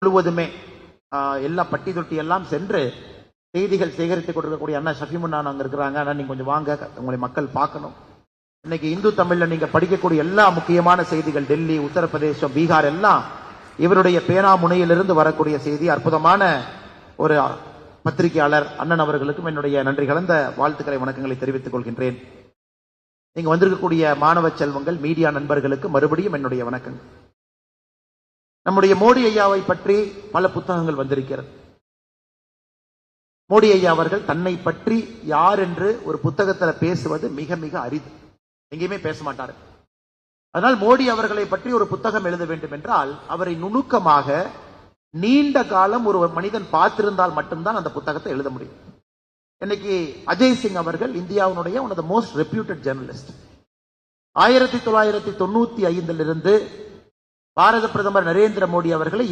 முழுவதுமே எல்லா பட்டி தொட்டி எல்லாம் சென்று செய்திகள் சேகரித்துக் கொண்டிருக்கக்கூடிய அண்ணா ஷஃபிமுன்னா அங்க இருக்கிறாங்க. ஆனா நீங்க கொஞ்சம் வாங்க, உங்களை மக்கள் பார்க்கணும். இன்னைக்கு இந்து தமிழ்ல நீங்க படிக்கக்கூடிய எல்லா முக்கியமான செய்திகள் டெல்லி, உத்தரப்பிரதேசம், பீகார் எல்லாம் இவருடைய பேனா முனையிலிருந்து வரக்கூடிய செய்தி. அற்புதமான ஒரு பத்திரிகையாளர் அண்ணன் அவர்களுக்கும் என்னுடைய நன்றி கலந்த வாழ்த்துக்களை வணக்கங்களை தெரிவித்துக் கொள்கின்றேன். நீங்க வந்திருக்கக்கூடிய மாணவ செல்வங்கள், மீடியா நண்பர்களுக்கு மறுபடியும் என்னுடைய வணக்கங்கள். நம்முடைய மோடி ஐயாவை பற்றி பல புத்தகங்கள் வந்திருக்கிறது. மோடி ஐயா அவர்கள் தன்னை பற்றி யார் என்று ஒரு புத்தகத்தில் பேசுவது மிக மிக அரிது, எங்கேயுமே பேச மாட்டார். அதனால் மோடி அவர்களை பற்றி ஒரு புத்தகம் எழுத வேண்டும் என்றால் அவரை நுணுக்கமாக நீண்ட காலம் ஒரு மனிதன் பார்த்திருந்தால் மட்டும்தான் அந்த புத்தகத்தை எழுத முடியும். இன்னைக்கு அஜய் சிங் அவர்கள் இந்தியாவுடைய one of the most reputed journalist. 1995 பாரத பிரதமர் நரேந்திர மோடி அவர்களை